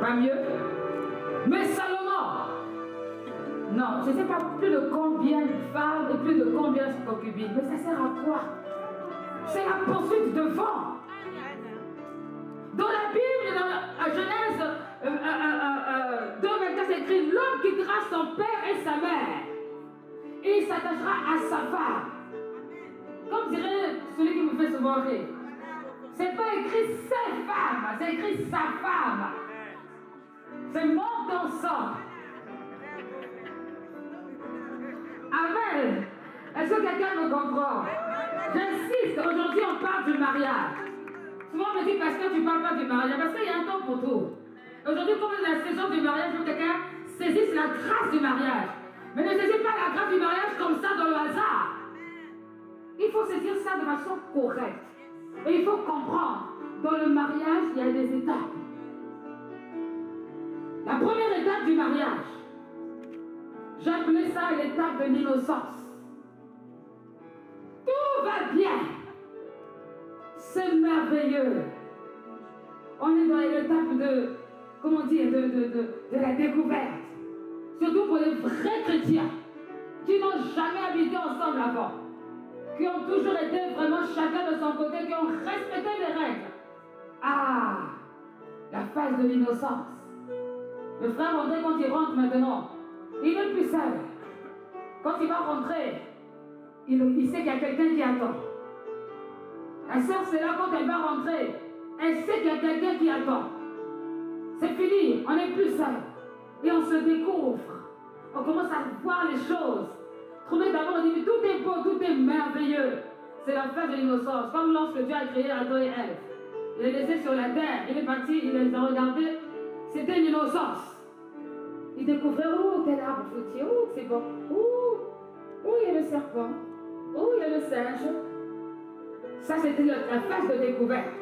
Pas mieux. Mais Salomon, non, je ne sais pas plus de combien de femmes et plus de combien de concubines, mais ça sert à quoi? C'est la poursuite devant. Dans la Bible, dans la Genèse 2:24, c'est écrit: l'homme quittera son père et sa mère, et il s'attachera à sa femme. Comme dirait celui qui me fait souvent rire. C'est pas écrit ses femmes, c'est écrit sa femme. C'est monte ensemble. Amen. Est-ce que quelqu'un me comprend? J'insiste, aujourd'hui on parle du mariage. Souvent on me dit: parce que tu ne parles pas du mariage, parce qu'il y a un temps pour tout. Aujourd'hui, comme c'est la saison du mariage, où quelqu'un saisisse la grâce du mariage. Mais ne saisis pas la grâce du mariage comme ça dans le hasard. Il faut saisir ça de façon correcte. Et il faut comprendre, dans le mariage, il y a des étapes. La première étape du mariage, j'ai appelé ça l'étape de l'innocence. Tout va bien. C'est merveilleux. On est dans l'étape de, comment dire, de la découverte. Surtout pour les vrais chrétiens qui n'ont jamais habité ensemble avant, qui ont toujours été vraiment chacun de son côté, qui ont respecté les règles. Ah, la phase de l'innocence. Le frère André, quand il rentre maintenant, il n'est plus seul. Quand il va rentrer, il sait qu'il y a quelqu'un qui attend. La sœur, c'est là quand elle va rentrer, elle sait qu'il y a quelqu'un qui attend. C'est fini, on n'est plus seul. Et on se découvre. On commence à voir les choses. Trouver d'abord, on dit: tout est beau, tout est merveilleux. C'est la phase de l'innocence. Comme lorsque Dieu a créé Adam et Ève. Il les laissé sur la terre, il est parti, il les a regardés. C'était l'innocence. Il découvrait: oh, tel arbre fruitier, oh, c'est bon. Oh, il y a le serpent. Oh, il y a le singe. Ça, c'était la phase de découverte.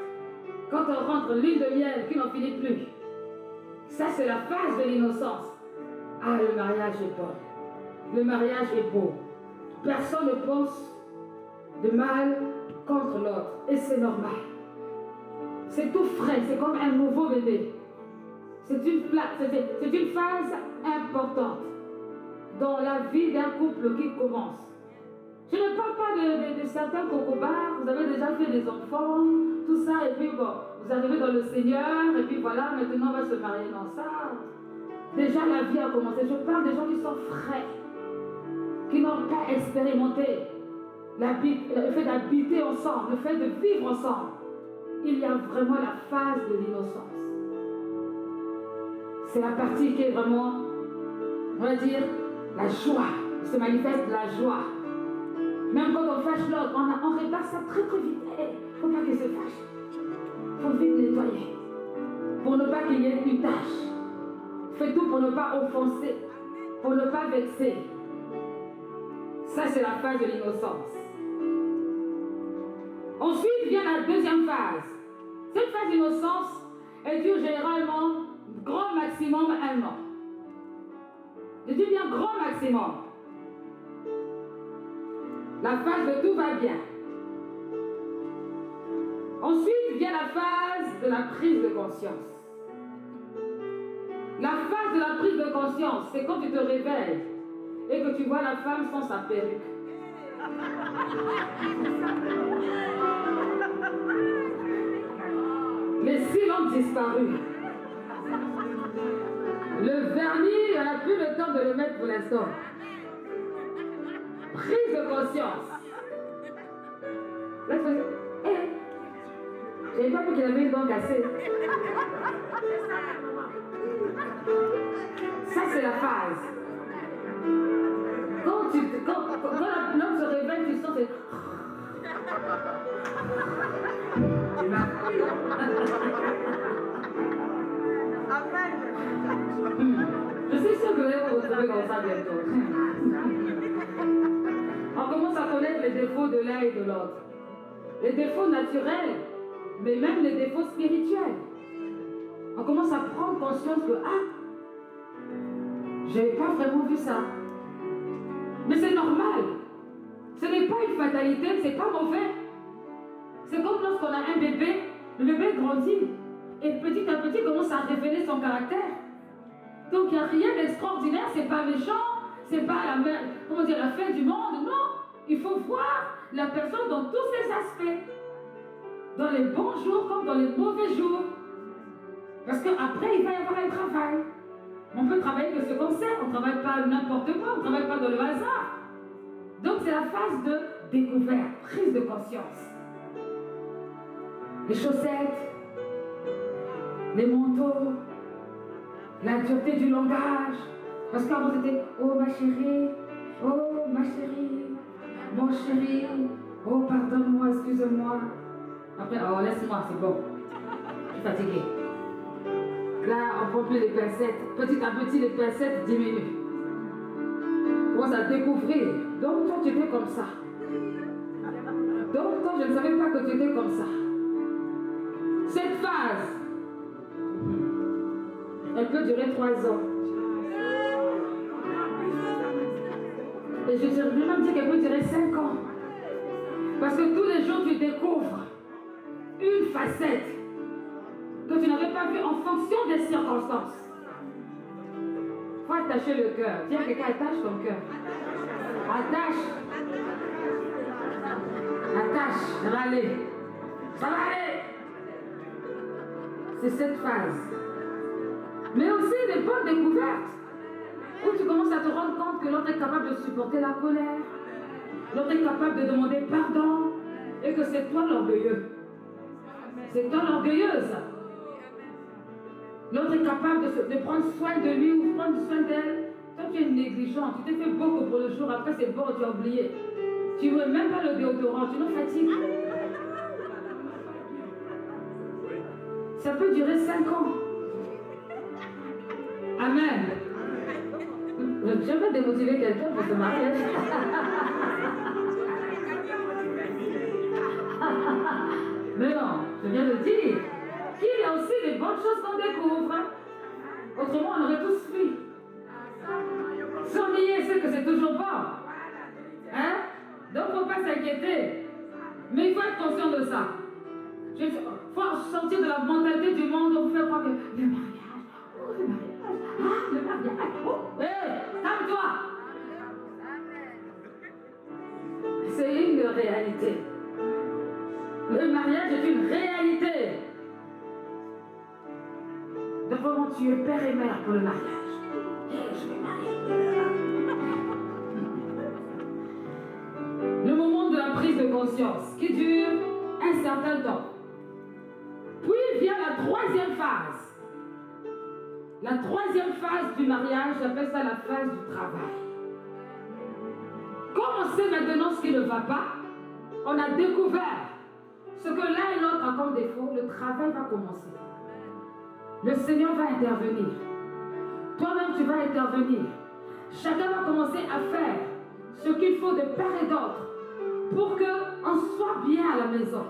Quand on rentre l'huile de miel qui n'en finit plus. Ça, c'est la phase de l'innocence. Ah, le mariage est beau. Le mariage est beau. Personne ne pense de mal contre l'autre. Et c'est normal. C'est tout frais. C'est comme un nouveau bébé. C'est une phase importante dans la vie d'un couple qui commence. Je ne parle pas de certains cocobars, vous avez déjà fait des enfants, tout ça, et puis bon, vous arrivez dans le Seigneur, et puis voilà, maintenant on va se marier dans ça. Déjà la vie a commencé. Je parle des gens qui sont frais, qui n'ont pas expérimenté le fait d'habiter ensemble, le fait de vivre ensemble. Il y a vraiment la phase de l'innocence. C'est la partie qui est vraiment, on va dire, la joie. Il se manifeste la joie. Même quand on fâche l'autre, on répare ça très très vite. Il ne faut pas qu'il se fâche. Il faut vite nettoyer. Pour ne pas qu'il y ait une tâche. Fais tout pour ne pas offenser. Pour ne pas vexer. Ça, c'est la phase de l'innocence. Ensuite vient la deuxième phase. Cette phase d'innocence, elle dure généralement grand maximum 1 an. Je dis bien grand maximum. La phase de tout va bien. Ensuite vient la phase de la prise de conscience. La phase de la prise de conscience, c'est quand tu te réveilles et que tu vois la femme sans sa perruque. Les cils ont disparu. Le vernis, on n'a plus le temps de le mettre pour l'instant. Prise de conscience. Là, je fais, j'avais pas vu qu'il avait une dent cassée. Ça, c'est la phase. Quand l'homme se réveille, tu sens que je suis sûre que vous allez vous retrouver comme ça bientôt. On commence à connaître les défauts de l'un et de l'autre. Les défauts naturels, mais même les défauts spirituels. On commence à prendre conscience que, je n'avais pas vraiment vu ça. Mais c'est normal. Ce n'est pas une fatalité, c'est pas mauvais. C'est comme lorsqu'on a un bébé, le bébé grandit et petit à petit commence à révéler son caractère. Donc il n'y a rien d'extraordinaire, c'est pas méchant, c'est pas la fin du monde, non. Il faut voir la personne dans tous ses aspects. Dans les bons jours comme dans les mauvais jours. Parce qu'après, il va y avoir un travail. On peut travailler que ce qu'on sait, on ne travaille pas n'importe quoi, on ne travaille pas dans le hasard. Donc c'est la phase de découverte, prise de conscience. Les chaussettes, les manteaux, la dureté du langage. Parce qu'avant c'était « Oh ma chérie, mon chéri, oh pardonne-moi, excuse-moi ». Après, oh laisse-moi, c'est bon. Je suis fatiguée. Là, on prend plus les pincettes. Petit à petit, les pincettes diminuent. On commence à découvrir. Donc toi, tu étais comme ça. Donc toi, je ne savais pas que tu étais comme ça. Cette phase, elle peut durer 3 ans. Et je vais même dire qu'elle peut durer 5 ans. Parce que tous les jours, tu découvres une facette que tu n'avais pas vue en fonction des circonstances. Il faut attacher le cœur. Tiens, quelqu'un attache ton cœur. Attache. Attache. Ça va aller. Ça va aller. C'est cette phase. Mais aussi des bonnes découvertes. Où tu commences à te rendre compte que l'autre est capable de supporter la colère. L'autre est capable de demander pardon. Et que c'est toi l'orgueilleux. C'est toi l'orgueilleuse. L'autre est capable de prendre soin de lui ou prendre soin d'elle. Toi, tu es négligent. Tu t'es fait beaucoup pour le jour. Après, c'est bon, tu as oublié. Tu ne veux même pas le déodorant. Tu nous fatigues. Ça peut durer 5 ans. Amen. Je vais démotiver quelqu'un pour se marier. Mais non, je viens de dire qu'il y a aussi des bonnes choses qu'on découvre. Autrement, on aurait tous fui. Sans nier, c'est que c'est toujours bon. Hein? Donc, il ne faut pas s'inquiéter. Mais il faut être conscient de ça. Il faut sortir de la mentalité du monde où vous faites croire que le mariage, oh le mariage, ah le mariage, oh, hé, calme-toi. C'est une réalité. Le mariage est une réalité. Donc vraiment tu es père et mère pour le mariage. Je vais marier. Le moment de la prise de conscience qui dure un certain temps. Puis vient la 3e phase. La 3e phase du mariage, j'appelle ça la phase du travail. Comme on sait maintenant ce qui ne va pas, on a découvert ce que l'un et l'autre a comme défaut, le travail va commencer. Le Seigneur va intervenir. Toi-même, tu vas intervenir. Chacun va commencer à faire ce qu'il faut de part et d'autre pour qu'on soit bien à la maison.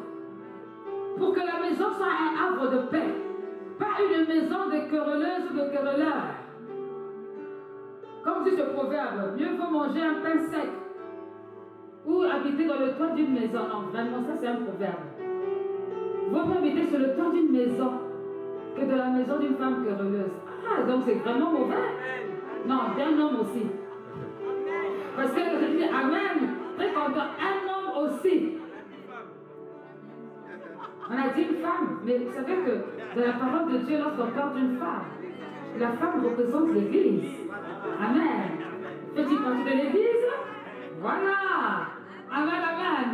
Pour que la maison soit un havre de paix. Pas une maison de querelleuses ou de querelleurs. Comme dit ce proverbe, mieux vaut manger un pain sec ou habiter dans le toit d'une maison. Non, vraiment, ça c'est un proverbe. Vaut mieux habiter sur le toit d'une maison que de la maison d'une femme querelleuse. Ah, donc c'est vraiment mauvais. Non, d'un homme aussi. Parce que je dis amen, très content, un homme aussi. On a dit une femme, mais vous savez que dans la parole de Dieu, lorsqu'on parle d'une femme, la femme représente l'Église. Amen. Fais-tu partie de l'Église? Voilà. Amen, amen.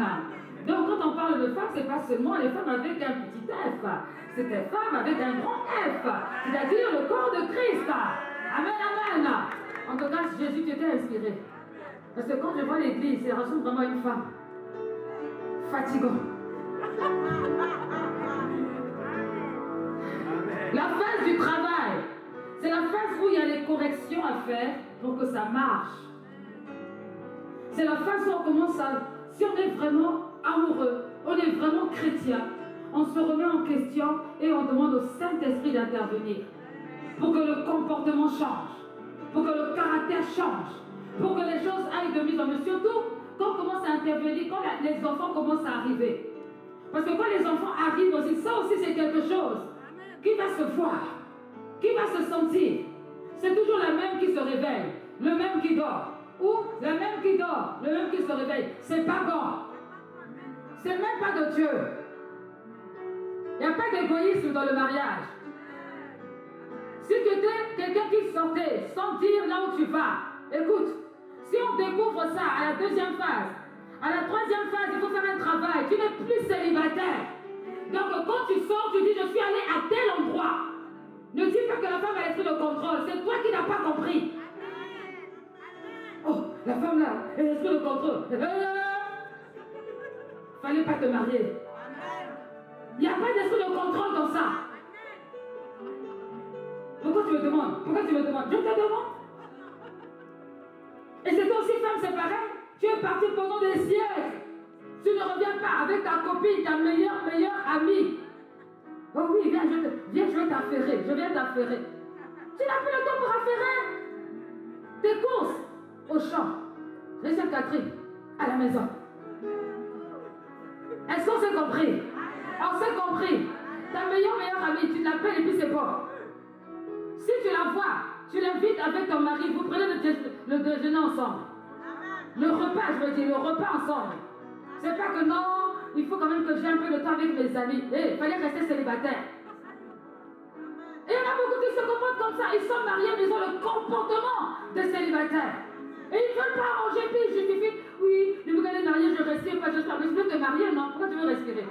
Donc quand on parle de femme, c'est pas seulement les femmes avec un petit F. C'est des femmes avec un grand F. C'est-à-dire le corps de Christ. Amen, amen. En tout cas, Jésus, tu étais inspiré. Parce que quand je vois l'Église, elle ressemble vraiment à une femme. Fatigant. La phase du travail, c'est la phase où il y a les corrections à faire pour que ça marche. C'est la phase où on commence à, si on est vraiment amoureux, on est vraiment chrétien, on se remet en question et on demande au Saint-Esprit d'intervenir pour que le comportement change, pour que le caractère change, pour que les choses aillent de mieux en mieux. Surtout quand on commence à intervenir, quand les enfants commencent à arriver. Parce que quand les enfants arrivent aussi, ça aussi c'est quelque chose qui va se voir, qui va sentir. C'est toujours la même qui se réveille, le même qui dort. Ou la même qui dort, le même qui se réveille. C'est pas bon. C'est même pas de Dieu. Il n'y a pas d'égoïsme dans le mariage. Si tu étais quelqu'un qui sortait sans dire là où tu vas, écoute, si on découvre ça à la deuxième phase, à la troisième phase, il faut faire un travail. Tu n'es plus célibataire. Donc quand tu sors, tu dis je suis allé à tel endroit. Ne dis pas que la femme a l'esprit de contrôle. C'est toi qui n'as pas compris. Oh, la femme là, elle a l'esprit de contrôle. Fallait pas te marier. Il n'y a pas d'esprit de contrôle dans ça. Pourquoi tu me demandes? Pourquoi tu me demandes? Je te demande. Et c'est toi aussi, femme, c'est pareil. Tu es parti pendant des siècles. Tu ne reviens pas avec ta copine, ta meilleure amie. Oh oui, viens, je vais t'affairer. Je viens t'affairer. Tu n'as plus le temps pour affairer. Tes courses au champ. Rue Sainte-Catherine, à la maison. Est-ce qu'on s'est compris? On s'est compris. Ta meilleure amie, tu l'appelles et puis c'est bon. Si tu la vois, tu l'invites avec ton mari, vous prenez le déjeuner ensemble. Le repas, je veux dire, le repas ensemble. C'est pas que non, il faut quand même que j'ai un peu de temps avec mes amis. Il fallait rester célibataire. Et il y en a beaucoup qui se comportent comme ça. Ils sont mariés, mais ils ont le comportement des célibataires. Et ils ne veulent pas arranger, puis ils justifient. Oui, je me regarde marié, je respire pas, je veux te marier, non? Pourquoi tu veux respirer?